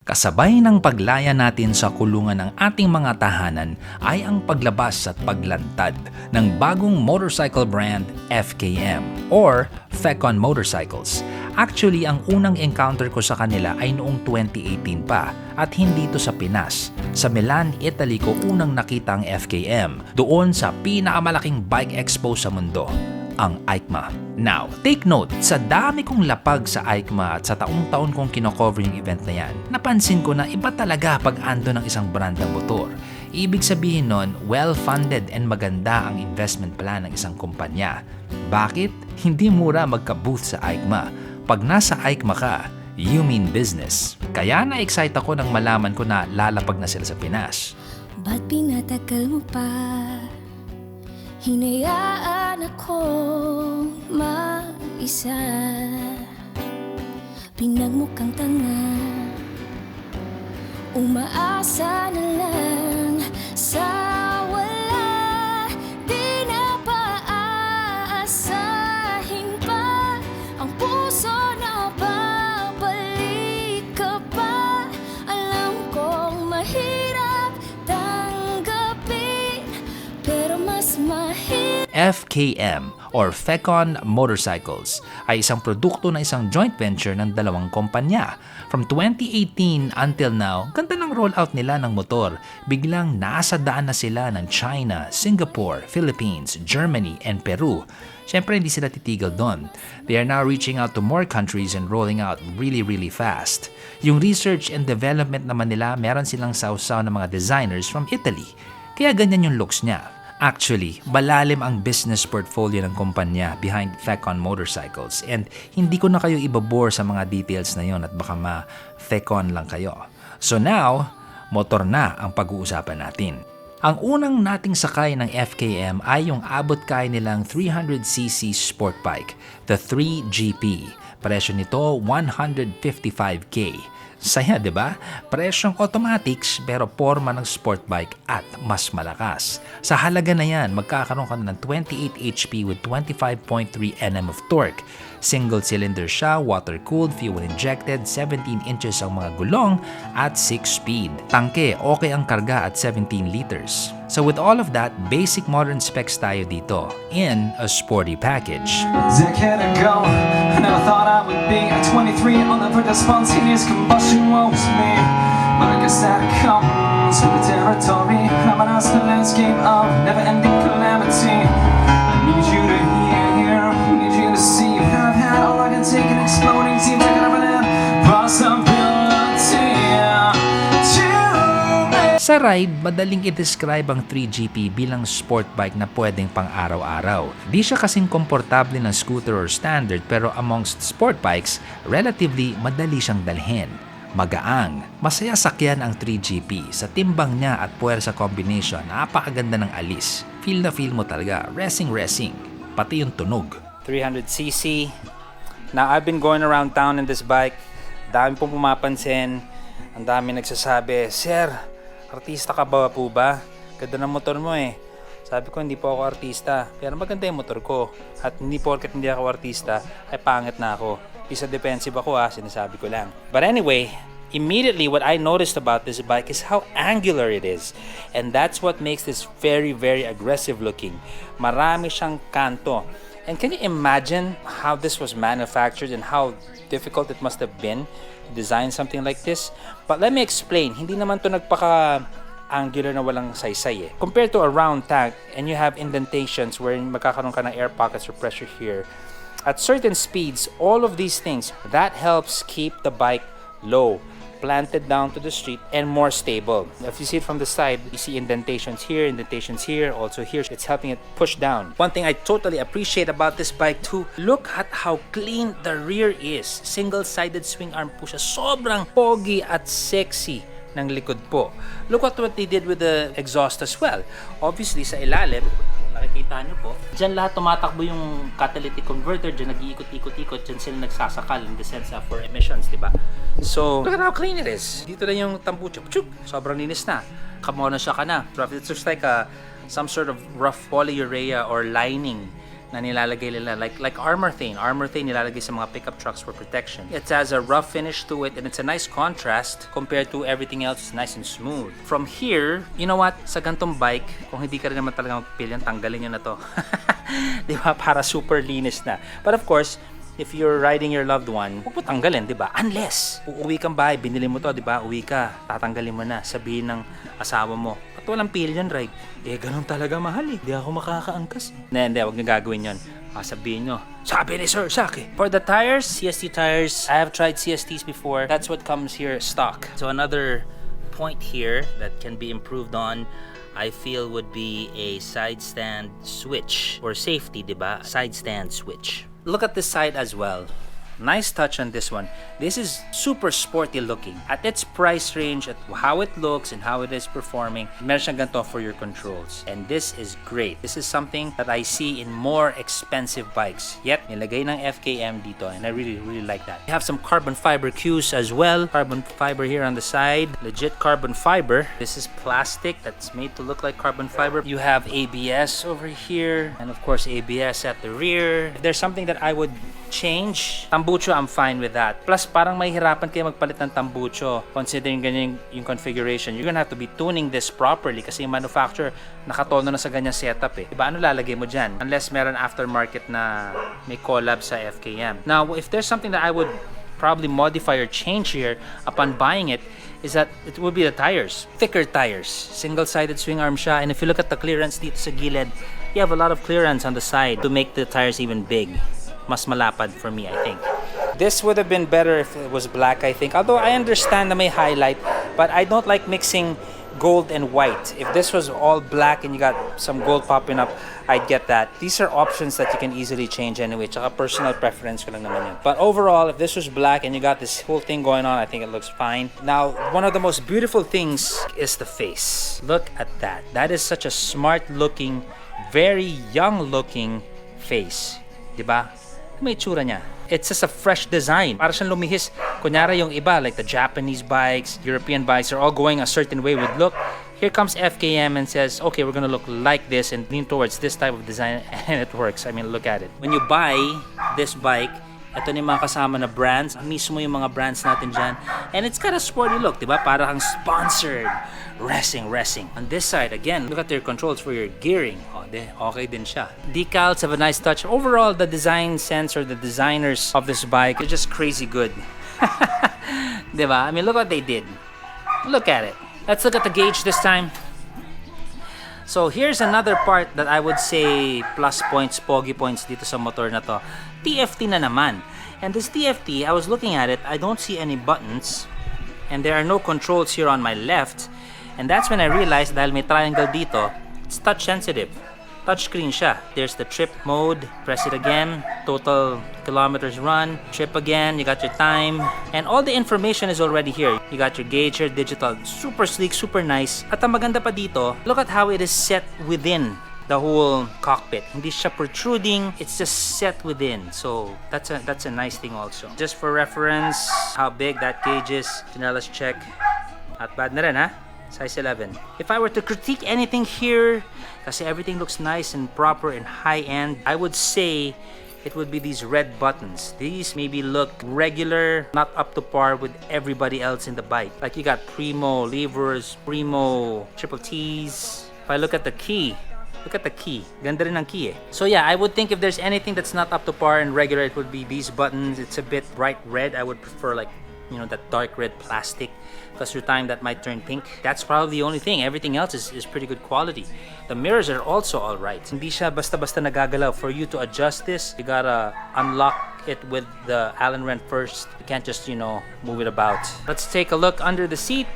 Kasabay ng paglaya natin sa kulungan ng ating mga tahanan ay ang paglabas at paglantad ng bagong motorcycle brand FKM or FKM Motorcycles. Actually, ang unang encounter ko sa kanila ay noong 2018 pa at hindi ito sa Pinas. Sa Milan, Italy ko unang nakita ang FKM doon sa pinakamalaking bike expo sa mundo, ang EICMA. Now, take note, sa dami kong lapag sa EICMA at sa taong-taon kong kinocover yung event na yan, napansin ko na iba talaga pag ando ng isang brand ng motor. Ibig sabihin nun, well-funded and maganda ang investment plan ng isang kumpanya. Bakit? Hindi mura magka-booth sa EICMA. Pag nasa EICMA ka, you mean business. Kaya na-excite ako nang malaman ko na lalapag na sila sa Pinas. Ba't pinatagal mo pa? Hinayaan akong mag-isa, pinagmukhang tanga, umaasa na lang sa wala. Di na paaasahin pa ang puso na babalik ka pa. Alam kong mahirap tanggapin, pero mas FKM or FKM Motorcycles ay isang produkto na isang joint venture ng dalawang kumpanya. From 2018 until now, ganda ng rollout nila ng motor. Biglang nasa daan na sila ng China, Singapore, Philippines, Germany, and Peru. Siyempre hindi sila titigil doon. They are now reaching out to more countries and rolling out really fast. Yung research and development naman nila, meron silang sausaw ng mga designers from Italy. Kaya ganyan yung looks niya. Actually, malalim ang business portfolio ng kumpanya behind FKM Motorcycles and hindi ko na kayo ibabore sa mga details na yon at baka ma-FKM lang kayo. So now, motor na ang pag-uusapan natin. Ang unang nating sakay ng FKM ay yung abot kaya nilang 300cc sport bike, the 3GP. Presyo nito 155K. Saya, di ba? Presyong automatics pero forma ng sport bike at mas malakas. Sa halaga na yan, magkakaroon ka ng 28 HP with 25.3 Nm of torque. Single cylinder siya, water-cooled, fuel-injected, 17 inches ang mga gulong at 6-speed. Tangke, okay ang karga at 17 liters. So with all of that, basic modern specs tayo dito in a sporty package. Decade ago, I never thought I would be at 23 on the verge of spontaneous combustion. Woe is me, but I guess that comes with the territory. I'm an the landscape of never-ending calamity. I need you to hear, I need you to see. I've had all I can take and exploding seems like an possibility. Sa ride, madaling i-describe ang 3GP bilang sport bike na pwedeng pang araw-araw. Di siya kasing komportable ng scooter or standard pero amongst sport bikes, relatively madali siyang dalhin. Magaang, masaya sakyan ang 3GP. Sa timbang niya at puwersa combination, napakaganda ng alis. Feel na feel mo talaga, racing. Pati yung tunog. 300cc. Now, I've been going around town in this bike. Dami pong pumapansin. Ang dami nagsasabi, Sir, artista ka ba po ba? Ganda ng motor mo eh. Sabi ko, hindi po ako artista. Pero maganda yung motor ko. At hindi porket hindi ako artista, ay pangit na ako. Isa defensive ako sinasabi ko lang. But anyway, immediately what I noticed about this bike is how angular it is. And that's what makes this very aggressive looking. Marami siyang kanto. And can you imagine how this was manufactured and how difficult it must have been to design something like this? But let me explain. Hindi naman to nagpaka-angular na walang saysay eh. Compared to a round tank and you have indentations wherein magkakaroon ka ng air pockets or pressure here, at certain speeds, all of these things, that helps keep the bike low, planted down to the street, and more stable. If you see it from the side, you see indentations here, also here. It's helping it push down. One thing I totally appreciate about this bike too, look at how clean the rear is. Single-sided swing arm po siya. Sobrang pogi at sexy ng likod po. Look at what they did with the exhaust as well. Obviously, sa ilalim, nakikita nyo po, dyan lahat tumatakbo yung catalytic converter, dyan nag-iikot-ikot-ikot, dyan sila nagsasakal in the sense for emissions, diba? So, look at how clean it is. Dito na yung tambucho. Sobrang linis na. Kamono siya ka na. It's just like some sort of rough polyurea or lining na nilalagay nila, like armor thing nilalagay sa mga pickup trucks for protection. It has a rough finish to it and it's a nice contrast compared to everything else. It's nice and smooth. From here, you know what, sa gantong bike, kung hindi ka rin naman talaga magpipilian, tanggalin nyo na to. Di ba? Para super linis na. But of course, if you're riding your loved one, huwag mo tanggalin, di ba? Unless, uuwi kang bahay, binili mo to, di ba? Uwi ka, tatanggalin mo na, sabihin ng asawa mo, at walang pillion ride. Ganun talaga mahal eh. Di ako makakaangkas eh. Hindi, huwag nyo gagawin yun. Sabihin nyo, sabi ni Sir Saki. For the tires, CST tires, I have tried CSTs before. That's what comes here stock. So another point here that can be improved on, I feel, would be a side stand switch or safety, diba? Side stand switch. Look at this side as well. Nice touch on this one. This is super sporty looking. At its price range, at how it looks and how it is performing, meron siyang ganito for your controls. And this is great. This is something that I see in more expensive bikes. Yet, nilagay ng FKM dito and I really like that. We have some carbon fiber cues as well. Carbon fiber here on the side. Legit carbon fiber. This is plastic that's made to look like carbon fiber. You have ABS over here and of course ABS at the rear. If there's something that I would change, tambucho, I'm fine with that. Plus, parang mahihirapan kayo magpalit ng tambucho considering ganyan yung configuration. You're gonna have to be tuning this properly kasi yung manufacturer nakatono na sa ganyang setup eh. Diba, ano lalagay mo dyan? Unless meron aftermarket na may collab sa FKM. Now, if there's something that I would probably modify or change here upon buying it, is that it would be the tires. Thicker tires. Single-sided swing arm siya. And if you look at the clearance dito sa gilid, you have a lot of clearance on the side to make the tires even big. Mas malapad for me, I think. This would have been better if it was black, I think. Although I understand na may highlight, but I don't like mixing gold and white. If this was all black and you got some gold popping up, I'd get that. These are options that you can easily change anyway. Tsaka personal preference ko lang naman yun. But overall, if this was black and you got this whole thing going on, I think it looks fine. Now, one of the most beautiful things is the face. Look at that. That is such a smart looking, very young looking face. Diba? May tsura niya. It's just a fresh design. Para siyang lumihis. Kunyari yung iba, like the Japanese bikes, European bikes, are all going a certain way with look. Here comes FKM and says, okay, we're gonna look like this and lean towards this type of design, and it works. I mean, look at it. When you buy this bike, ito na yung mga kasama na brands. Mismo yung mga brands natin dyan. And it's got a sporty look, diba? Para kang sponsored. Racing. On this side, again, look at their controls for your gearing. Okay din siya. Decals have a nice touch. Overall, the design sense or the designers of this bike are just crazy good. Diba? I mean, look what they did. Look at it. Let's look at the gauge this time. So here's another part that I would say plus points, pogi points dito sa motor na to. TFT na naman. And this TFT, I was looking at it, I don't see any buttons. And there are no controls here on my left. And that's when I realized dahil may triangle dito, it's touch sensitive. Touchscreen siya. There's the trip mode. Press it again. Total kilometers run. Trip again. You got your time. And all the information is already here. You got your gauge here, digital. Super sleek, super nice. At ang maganda pa dito, look at how it is set within the whole cockpit. Hindi siya protruding. It's just set within. So that's a nice thing also. Just for reference, how big that gauge is. Now let's check. Not bad na rin, ha? Size 11. If I were to critique anything here, kasi everything looks nice and proper and high-end, I would say it would be these red buttons. These maybe look regular, not up to par with everybody else in the bike. Like you got Primo levers, Primo triple T's. If I look at the key, look at the key. Ganda rin ang key eh. So yeah, I would think if there's anything that's not up to par and regular, it would be these buttons. It's a bit bright red. I would prefer like, you know, that dark red plastic. Because through time that might turn pink. That's probably the only thing. Everything else is pretty good quality. The mirrors are also alright. Hindi siya basta-basta nagagalaw. For you to adjust this, you gotta unlock it with the Allen wrench first. You can't just, you know, move it about. Let's take a look under the seat.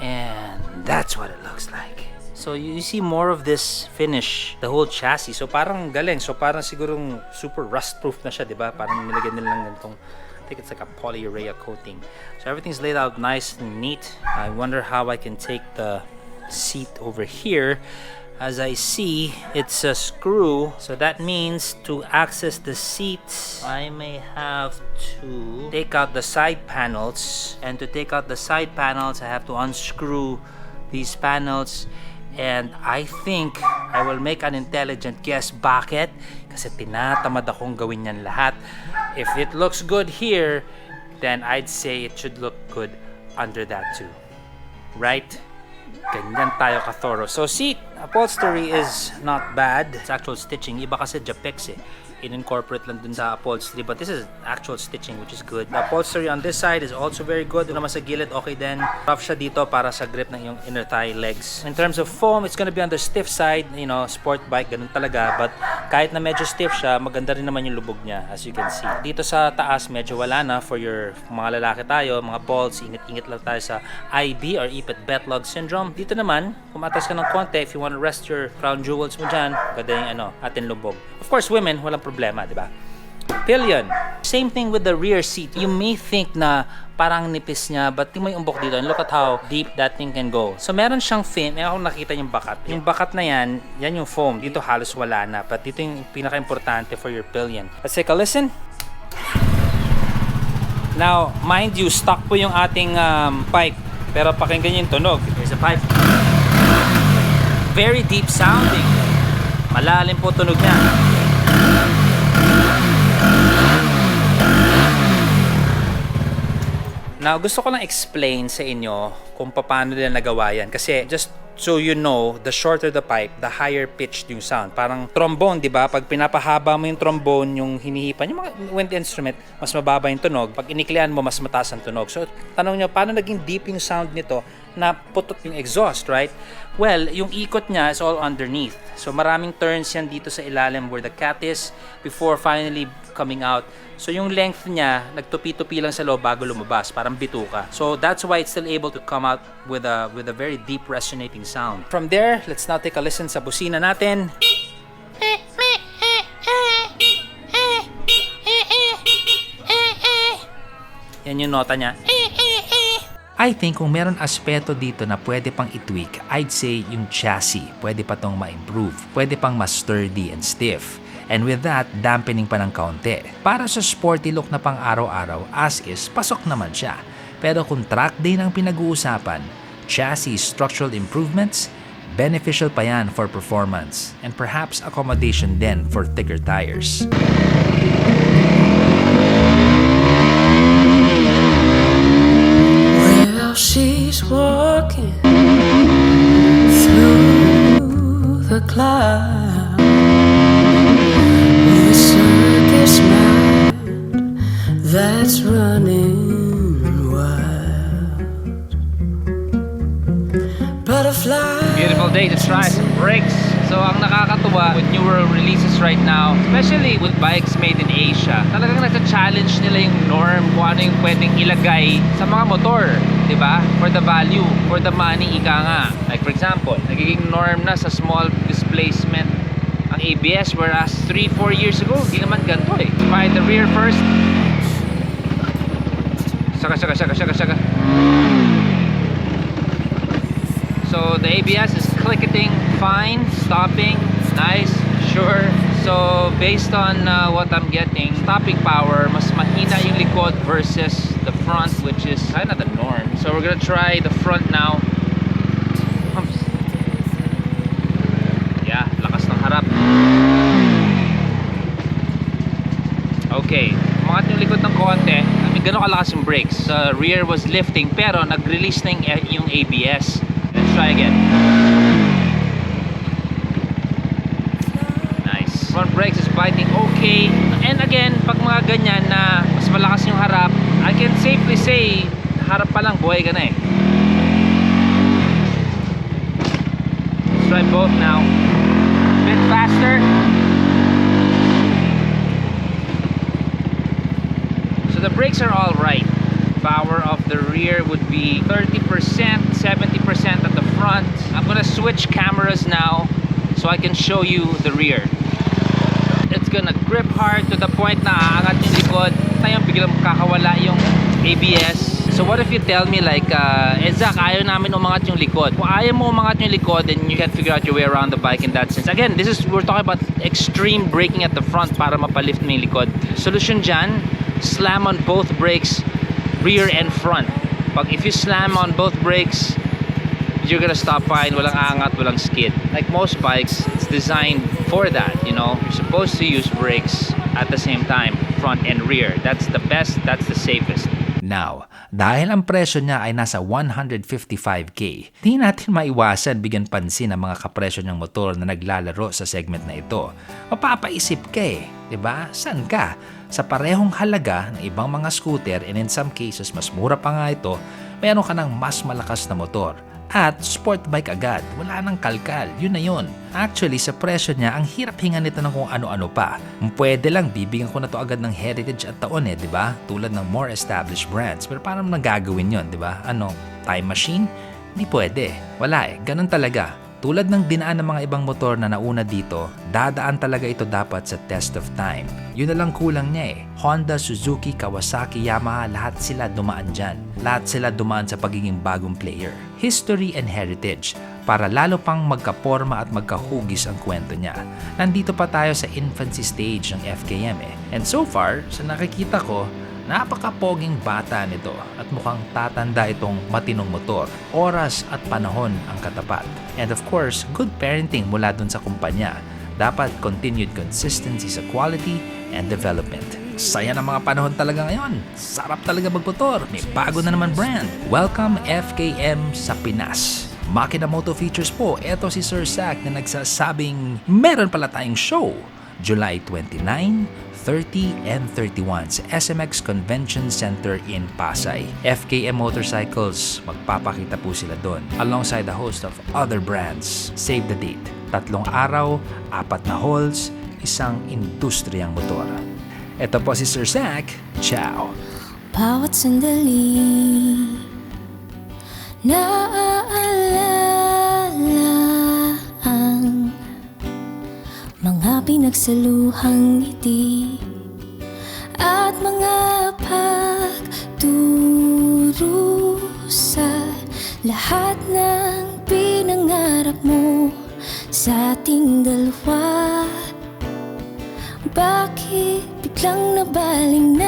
And that's what it looks like. So you see more of this finish, the whole chassis. So parang galing. So parang sigurong super rust-proof na siya, di ba? Parang nilagyan nila lang ganitong, I think it's like a polyurea coating. So everything's laid out nice and neat. I wonder how I can take the seat over here. As I see, it's a screw. So that means to access the seat, I may have to take out the side panels. And to take out the side panels, I have to unscrew these panels. And I think I will make an intelligent guess. Bakit? Kasi tinatamad akong gawin yan lahat. If it looks good here, then I'd say it should look good under that too. Right? Ganyan tayo ka-thorough. So seat upholstery is not bad. It's actual stitching. Iba kasi Japex eh. In-incorporate lang dun sa upholstery. But this is actual stitching, which is good. The upholstery on this side is also very good. Doon naman sa gilid, okay din. Rough siya dito para sa grip ng yung inner thigh legs. In terms of foam, it's gonna be on the stiff side. You know, sport bike, ganun talaga. But kahit na medyo stiff siya, maganda rin naman yung lubog niya, as you can see. Dito sa taas, medyo wala na for your mga lalaki tayo, mga balls. Ingat-ingat lang tayo sa IB or Ipit Betlog syndrome. Dito naman, kumatas ka ng konti, if you want to rest your crown jewels mo dyan, ganda yung atin lubog. Of course, women, walang problema, di ba? Pillion. Same thing with the rear seat. You may think na parang nipis niya, but tingnan mo yung umbok dito and look at how deep that thing can go. So meron siyang fin. Ako nakita yung bakat. Yung bakat na yan yung foam. Dito halos wala na. But dito yung pinaka-importante for your pillion. Let's take a listen. Now, mind you, stock po yung ating pipe. Pero pakinggan niyo yung tunog. Here's a pipe. Very deep sounding. Malalim po tunog niya. Now, gusto ko lang explain sa inyo kung paano nila nagawa yan. Kasi, just so you know, the shorter the pipe, the higher pitched yung sound. Parang trombone, di ba? Pag pinapahaba mo yung trombone, yung hinihipan, yung mga wind instrument, mas mababa yung tunog. Pag iniklian mo, mas mataas ang tunog. So, tanong nyo, paano naging deep yung sound nito na putot yung exhaust, right? Well, yung ikot niya is all underneath. So, maraming turns yan dito sa ilalim where the cat is before finally coming out. So, yung length niya, nagtupi-tupi lang sa loob bago lumabas. Parang bituka. So, that's why it's still able to come out with a very deep resonating sound. From there, let's now take a listen sa busina natin. Yan yung nota niya. I think kung meron aspeto dito na pwede pang i-tweak, I'd say yung chassis. Pwede pa tong ma-improve. Pwede pang mas sturdy and stiff. And with that, dampening pa ng kaunti. Para sa sporty look na pang araw-araw, as is, pasok naman siya. Pero kung track day ang pinag-uusapan, chassis structural improvements, beneficial pa yan for performance. And perhaps accommodation din for thicker tires. Well, she's walking through the clouds. Circus mind that's running wild. Butterfly. Beautiful day to try some brakes. So ang nakakatuwa with newer releases right now, especially with bikes made in Asia, talagang nasa-challenge nila yung norm kung ano yung pwedeng ilagay sa mga motor, di ba? For the value, for the money, ika nga. Like for example, nagiging norm na sa small displacement ang ABS, whereas 3-4 years ago hindi naman ganito eh. Try the rear first. Shaka. So the ABS is clicking fine, stopping nice, sure. So based on what I'm getting, stopping power mas mahina yung likod versus the front, which is kind of the norm. So we're gonna try the front now. Yeah, lakas ng harap. Okay, umangat yung likod ng konti. I mean, gano'n kalakas yung brakes. The rear was lifting pero nag-release na yung ABS. Let's try again. Nice. Front brakes is biting okay. And again, pag mga ganyan na mas malakas yung harap, I can safely say, harap pa lang, buhay ka na eh. Let's try both now. Bit faster. So the brakes are all right. Power of the rear would be 30%, 70% at the front. I'm gonna switch cameras now so I can show you the rear. It's gonna grip hard to the point na aangat yung likod. Tayong biglang kakawala yung ABS. So what if you tell me like, Zach, ayaw namin umangat yung likod. Kung ayaw mo umangat yung likod, then you can figure out your way around the bike in that sense. Again, we're talking about extreme braking at the front para mapalift mo yung likod. Solution dyan, slam on both brakes, rear and front. If you slam on both brakes, you're gonna stop fine, walang angat, walang skid. Like most bikes, it's designed for that, you know. You're supposed to use brakes at the same time, front and rear. That's the best, that's the safest. Now, dahil ang presyo niya ay nasa 155k, di natin maiwasan bigyan pansin ang mga kapresyo ng motor na naglalaro sa segment na ito. Mapapaisip ka eh, di ba? Saan ka? Sa parehong halaga ng ibang mga scooter, and in some cases mas mura pa nga ito, mayroon ka ng mas malakas na motor. At sport bike agad, wala nang kalkal, yun na yun. Actually, sa presyo niya, ang hirap hinga nito ng kung ano-ano pa. Pwede lang, bibigyan ko na to agad ng heritage at taon di ba? Tulad ng more established brands. Pero paano nagagawin yun, di ba? Ano, time machine? Hindi pwede. Wala ganun talaga. Tulad ng dinaan ng mga ibang motor na nauna dito, dadaan talaga ito dapat sa test of time. Yun na lang kulang niya Honda, Suzuki, Kawasaki, Yamaha, lahat sila dumaan dyan. Lahat sila dumaan sa pagiging bagong player. History and heritage, para lalo pang magkaporma at magkahugis ang kwento niya. Nandito pa tayo sa infancy stage ng FKM And so far, sa nakikita ko, napakapoging bata nito at mukhang tatanda itong matinong motor. Oras at panahon ang katapat. And of course, good parenting mula dun sa kumpanya. Dapat continued consistency sa quality and development. Saya ng mga panahon talaga ngayon. Sarap talaga magmotor. May bago na naman brand. Welcome FKM sa Pinas. Makina Moto Features po. Eto si Sir Zach na nagsasabing meron pala tayong show. July 29, 30 and 31 sa SMX Convention Center in Pasay. FKM Motorcycles, magpapakita po sila doon alongside the host of other brands. Save the date. 3 araw, 4 na halls, isang industriyang motor. Ito po si Sir Zach. Ciao! Bawat sandali naaalala ang mga pinagsaluhang ngiti at mga pagdurusa, lahat ng pinangarap mo sa ating dalawa. Bakit biglang nabaling na